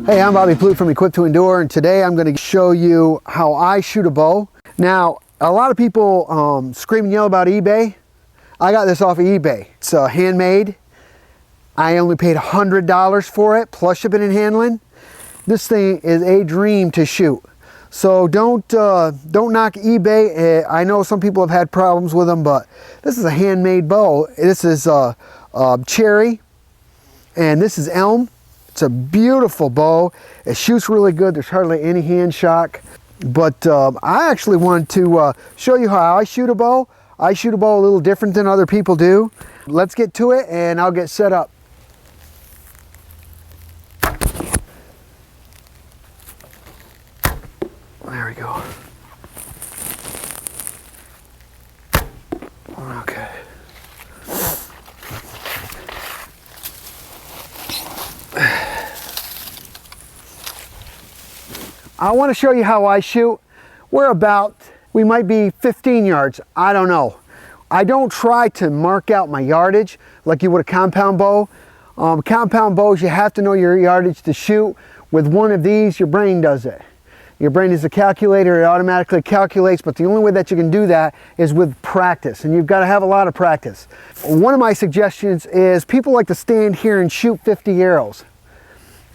Hey, I'm Bobby Plude from Equip to Endure, and today I'm going to show you how I shoot a bow. Now, a lot of people scream and yell about eBay. I got this off of eBay. It's handmade. I only paid $100 for it, plus shipping and handling. This thing is a dream to shoot. So don't knock eBay. I know some people have had problems with them, but this is a handmade bow. This is cherry, and this is elm. It's a beautiful bow. It shoots really good. There's hardly any hand shock. But I actually wanted to show you how I shoot a bow. I shoot a bow a little different than other people do. Let's get to it and I'll get set up. There we go. Okay. I want to show you how I shoot. We might be 15 yards, I don't know. I don't try to mark out my yardage like you would a compound bow. Compound bows, you have to know your yardage to shoot. With one of these, your brain does it. Your brain is a calculator, it automatically calculates, but the only way that you can do that is with practice, and you've got to have a lot of practice. One of my suggestions is people like to stand here and shoot 50 arrows.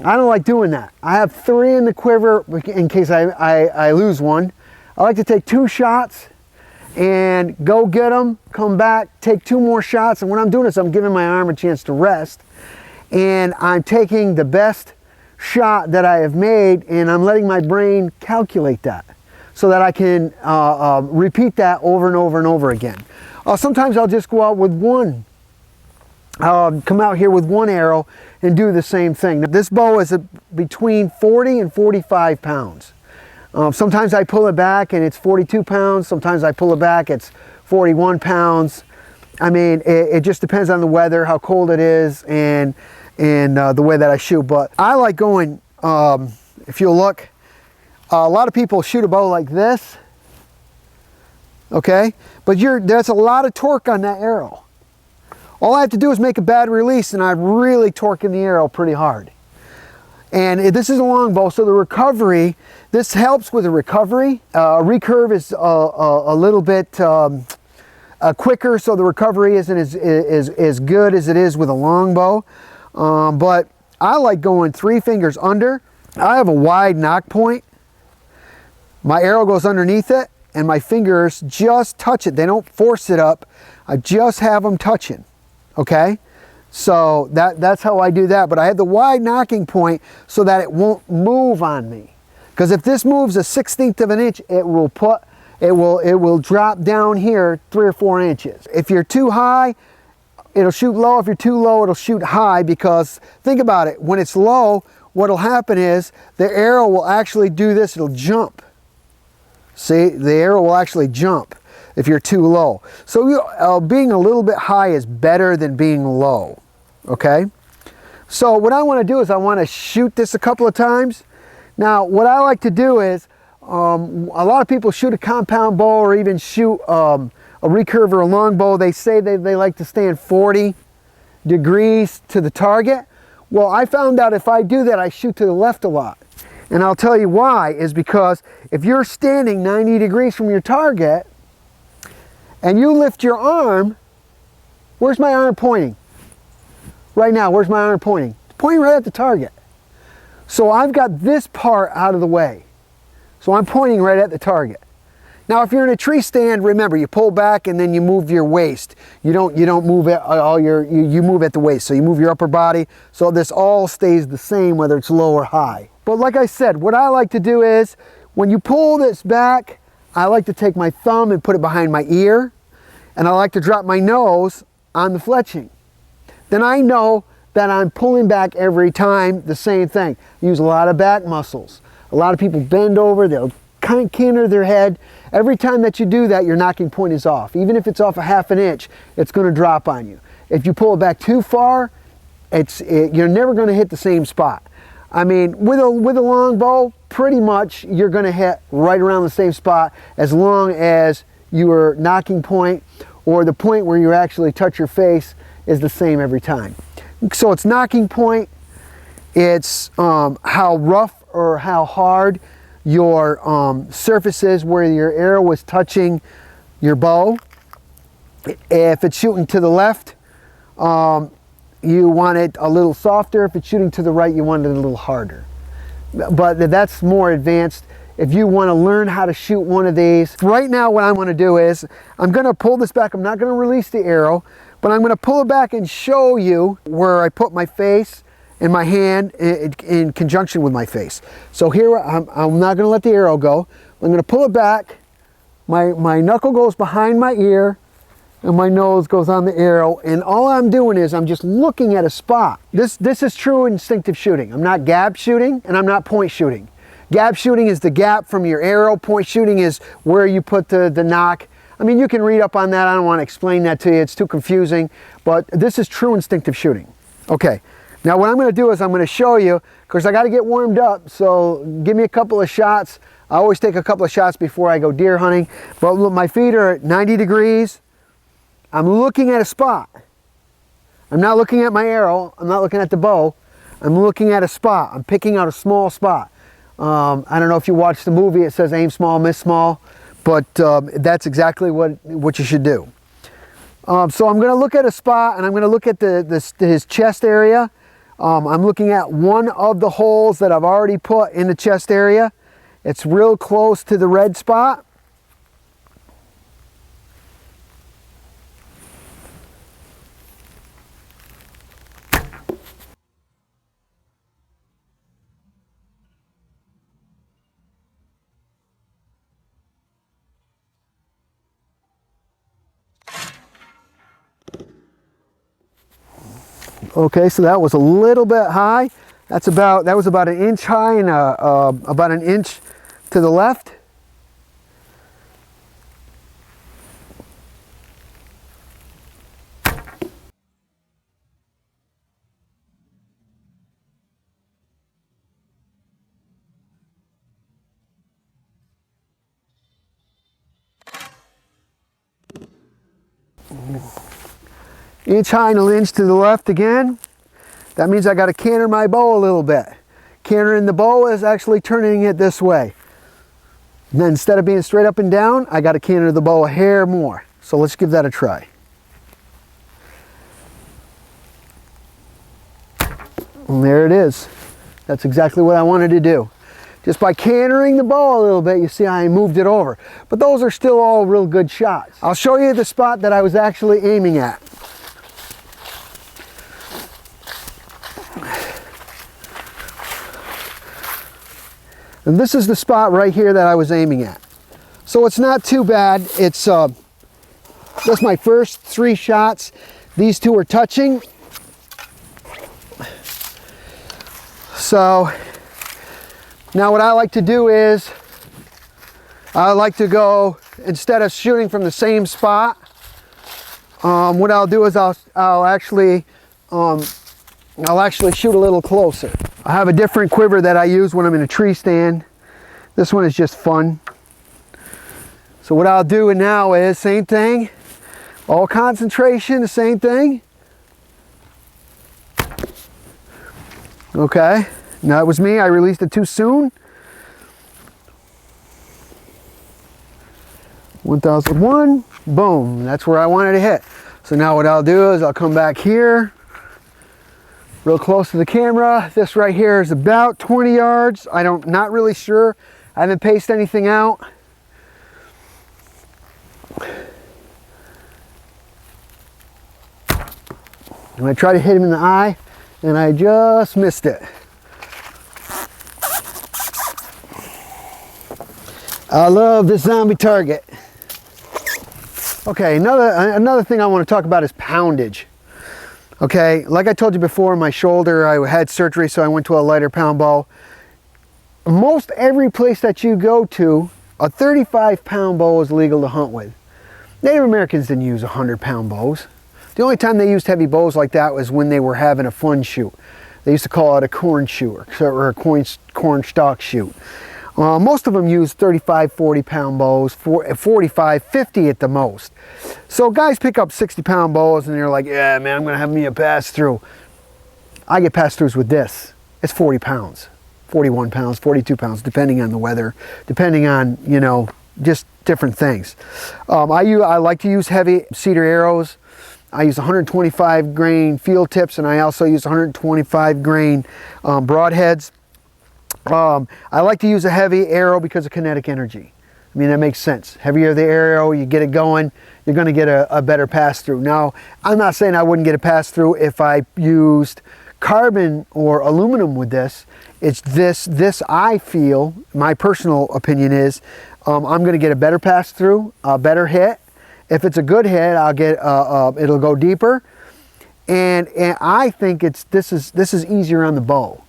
I don't like doing that. I have 3 in the quiver in case I lose one. I like to take 2 shots and go get them, come back, take 2 more shots, and what I'm doing is I'm giving my arm a chance to rest, and I'm taking the best shot that I have made, and I'm letting my brain calculate that so that I can repeat that over and over and over again. Sometimes I'll just go out with one. Come out here with 1 arrow and do the same thing. Now, this bow is between 40 and 45 pounds. Sometimes I pull it back and it's 42 pounds. Sometimes I pull it back, it's 41 pounds. I mean, it just depends on the weather, how cold it is, and the way that I shoot. But I like going, if you'll look, a lot of people shoot a bow like this, okay? But there's a lot of torque on that arrow. All I have to do is make a bad release and I'm really torquing the arrow pretty hard. And this is a long bow, so the recovery, this helps with the recovery. Recurve is a little bit quicker, so the recovery isn't as good as it is with a long bow. But I like going 3 fingers under. I have a wide knock point. My arrow goes underneath it and my fingers just touch it. They don't force it up. I just have them touching. Okay, so that's how I do that. But I have the wide knocking point so that it won't move on me. Because if this moves a 1/16 of an inch, it will drop down here 3 or 4 inches. If you're too high, it'll shoot low. If you're too low, it'll shoot high. Because think about it, when it's low, what'll happen is the arrow will actually do this. It'll jump. See, the arrow will actually jump if you're too low. So being a little bit high is better than being low, okay? So what I want to do is I want to shoot this a couple of times. Now, what I like to do is, a lot of people shoot a compound bow or even shoot a recurve or a long bow. They say they like to stand 40 degrees to the target. Well, I found out if I do that, I shoot to the left a lot. And I'll tell you why, is because if you're standing 90 degrees from your target, and you lift your arm, where's my arm pointing? Right now, where's my arm pointing? It's pointing right at the target. So I've got this part out of the way. So I'm pointing right at the target. Now, if you're in a tree stand, remember, you pull back and then you move your waist. You don't move at you move at the waist. So you move your upper body. So this all stays the same, whether it's low or high. But like I said, what I like to do is, when you pull this back, I like to take my thumb and put it behind my ear, and I like to drop my nose on the fletching. Then I know that I'm pulling back every time the same thing. Use a lot of back muscles. A lot of people bend over, they'll kind of canter their head. Every time that you do that, your knocking point is off. Even if it's off a 1/2 inch, it's going to drop on you. If you pull it back too far, you're never going to hit the same spot. I mean, with a long bow, pretty much you're going to hit right around the same spot as long as your knocking point or the point where you actually touch your face is the same every time. So it's knocking point, It's how rough or how hard your surface is where your arrow was touching your bow. If it's shooting to the left, you want it a little softer. If it's shooting to the right, you want it a little harder. But that's more advanced. If you want to learn how to shoot one of these, right now what I want to do is, I'm going to pull this back. I'm not going to release the arrow, but I'm going to pull it back and show you where I put my face and my hand in conjunction with my face. So here, I'm not going to let the arrow go. I'm going to pull it back. My knuckle goes behind my ear, and my nose goes on the arrow, and all I'm doing is I'm just looking at a spot. This is true instinctive shooting. I'm not gap shooting, and I'm not point shooting. Gap shooting is the gap from your arrow. Point shooting is where you put the knock. I mean, you can read up on that. I don't want to explain that to you. It's too confusing, but this is true instinctive shooting. Okay, now what I'm going to do is I'm going to show you, because I got to get warmed up, so give me a couple of shots. I always take a couple of shots before I go deer hunting, but look, my feet are at 90 degrees. I'm looking at a spot. I'm not looking at my arrow. I'm not looking at the bow. I'm looking at a spot. I'm picking out a small spot. I don't know if you watched the movie. It says aim small, miss small, but that's exactly what you should do. So I'm going to look at a spot, and I'm going to look at his chest area. I'm looking at one of the holes that I've already put in the chest area. It's real close to the red spot. Okay, so that was a little bit high. That was about an inch high and about an inch to the left. Inch high and an inch to the left again. That means I got to canter my bow a little bit. Cantering the bow is actually turning it this way. And then instead of being straight up and down, I got to canter the bow a hair more. So let's give that a try. And there it is. That's exactly what I wanted to do. Just by cantering the bow a little bit, you see I moved it over. But those are still all real good shots. I'll show you the spot that I was actually aiming at. And this is the spot right here that I was aiming at. So it's not too bad. It's that's my first 3 shots. These 2 are touching. So now what I like to do is I like to go, instead of shooting from the same spot, what I'll do is I'll actually shoot a little closer. I have a different quiver that I use when I'm in a tree stand. This one is just fun. So what I'll do now is same thing, all concentration, the same thing. Okay, now it was me, I released it too soon. 1001, boom, that's where I wanted to hit. So now what I'll do is I'll come back here, real close to the camera. This right here is about 20 yards. Not really sure. I haven't paced anything out. And I tried to hit him in the eye, and I just missed it. I love this zombie target. Okay, another thing I want to talk about is poundage. Okay, like I told you before, my shoulder, I had surgery, so I went to a lighter pound bow. Most every place that you go to, a 35-pound bow is legal to hunt with. Native Americans didn't use 100-pound bows. The only time they used heavy bows like that was when they were having a fun shoot. They used to call it a corn shoot or a corn stalk shoot. Most of them use 35, 40-pound bows, 45, 50 at the most. So guys pick up 60-pound bows and they're like, yeah, man, I'm going to have me a pass-through. I get pass-throughs with this. it's 40 pounds, 41 pounds, 42 pounds, depending on the weather, depending on, you know, just different things. I like to use heavy cedar arrows. I use 125 grain field tips, and I also use 125 grain broadheads. I like to use a heavy arrow because of kinetic energy. I mean, that makes sense. Heavier the arrow, you get it going, you're going to get a better pass through. Now, I'm not saying I wouldn't get a pass through if I used carbon or aluminum with this. It's this I feel, my personal opinion is, I'm going to get a better pass through, a better hit. If it's a good hit, I'll get it'll go deeper, and I think this is easier on the bow.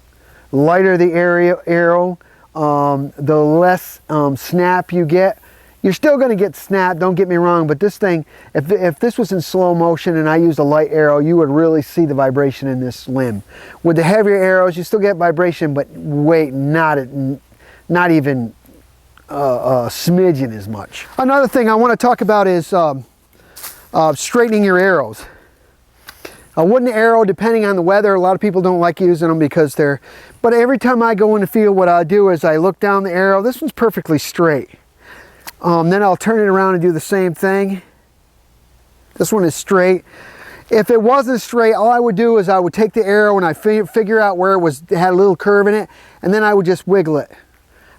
Lighter the arrow, the less snap you get. You're still going to get snap, don't get me wrong, but this thing, if this was in slow motion and I used a light arrow, you would really see the vibration in this limb. With the heavier arrows, you still get vibration, but wait, not even a smidgen as much. Another thing I want to talk about is straightening your arrows. A wooden arrow, depending on the weather, a lot of people don't like using them because but every time I go in the field, what I do is I look down the arrow. This one's perfectly straight. Then I'll turn it around and do the same thing. This one is straight. If it wasn't straight, all I would do is I would take the arrow and I figure out where it had a little curve in it, and then I would just wiggle it.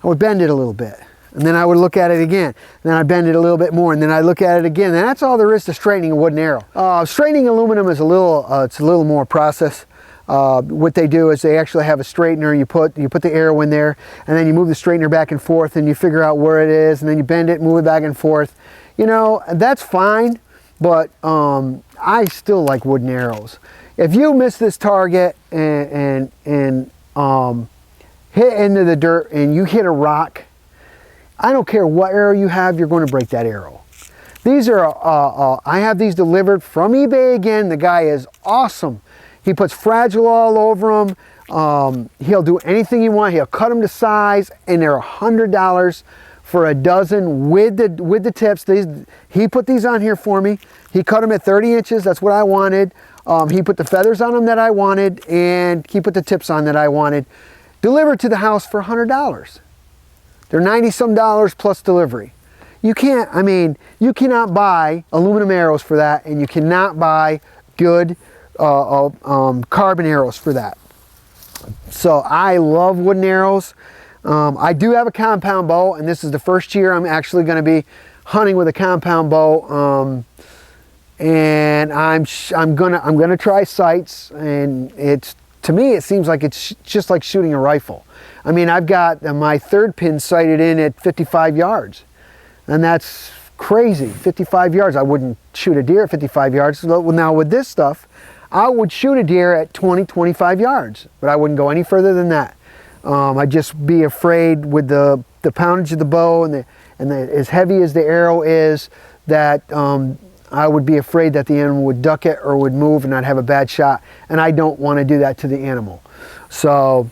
I would bend it a little bit, and then I would look at it again. And then I bend it a little bit more, and then I look at it again. And that's all there is to straightening a wooden arrow. Straightening aluminum is it's a little more process. What they do is they actually have a straightener. You put the arrow in there, and then you move the straightener back and forth, and you figure out where it is, and then you bend it, move it back and forth. You know, that's fine, but I still like wooden arrows. If you miss this target and hit into the dirt and you hit a rock, I don't care what arrow you have, you're going to break that arrow. These are, I have these delivered from eBay again. The guy is awesome. He puts Fragile all over them. He'll do anything you want. He'll cut them to size, and they're $100 for a dozen with the tips. He put these on here for me. He cut them at 30 inches. That's what I wanted. He put the feathers on them that I wanted, and he put the tips on that I wanted. Delivered to the house for $100. They're 90-some dollars plus delivery. You can't, I mean, you cannot buy aluminum arrows for that, and you cannot buy good carbon arrows for that. So I love wooden arrows. I do have a compound bow, and this is the first year I'm actually going to be hunting with a compound bow. And I'm gonna try sights, and to me it seems like it's just like shooting a rifle. I mean, I've got my third pin sighted in at 55 yards, and that's crazy. 55 yards. I wouldn't shoot a deer at 55 yards. Now with this stuff, I would shoot a deer at 20-25 yards, but I wouldn't go any further than that. I'd just be afraid with the poundage of the bow and as heavy as the arrow is, that I would be afraid that the animal would duck it or would move and I'd have a bad shot, and I don't want to do that to the animal. So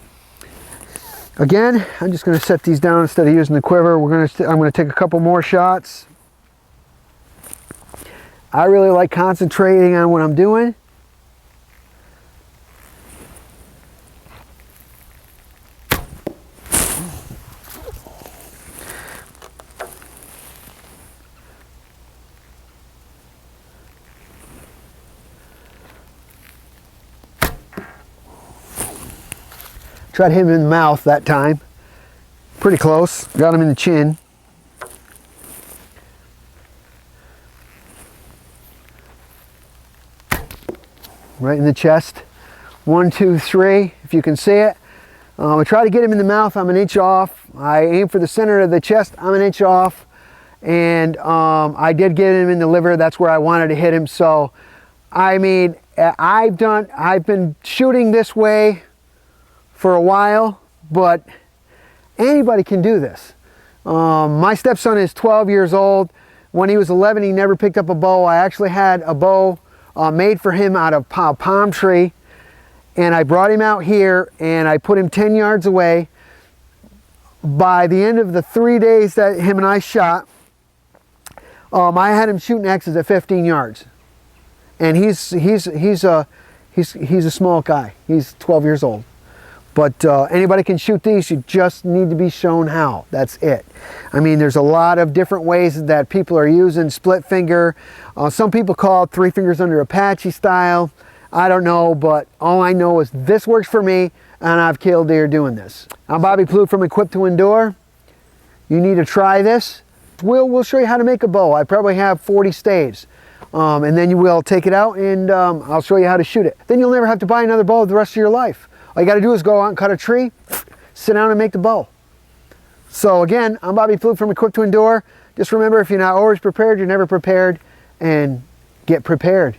again, I'm just going to set these down instead of using the quiver. I'm going to take a couple more shots. I really like concentrating on what I'm doing. Tried to hit him in the mouth that time. Pretty close. Got him in the chin. Right in the chest. 1, 2, 3, if you can see it. I try to get him in the mouth. I'm an inch off. I aim for the center of the chest. I'm an inch off. And I did get him in the liver. That's where I wanted to hit him. So, I mean, I've been shooting this way for a while, but anybody can do this. My stepson is 12 years old. When he was 11, he never picked up a bow. I actually had a bow made for him out of a palm tree, and I brought him out here and I put him 10 yards away. By the end of the 3 days that him and I shot, I had him shooting X's at 15 yards, and he's a small guy. He's 12 years old. But anybody can shoot these, you just need to be shown how. That's it. I mean, there's a lot of different ways that people are using split finger. Some people call it 3 fingers under Apache style. I don't know, but all I know is this works for me, and I've killed deer doing this. I'm Bobby Plude from Equipped to Endure. You need to try this. We'll show you how to make a bow. I probably have 40 staves. And then you will take it out, and I'll show you how to shoot it. Then you'll never have to buy another bow the rest of your life. All you got to do is go out and cut a tree, sit down and make the bow. So again, I'm Bobby Plude from Equipped to Endure. Just remember, if you're not always prepared, you're never prepared, and get prepared.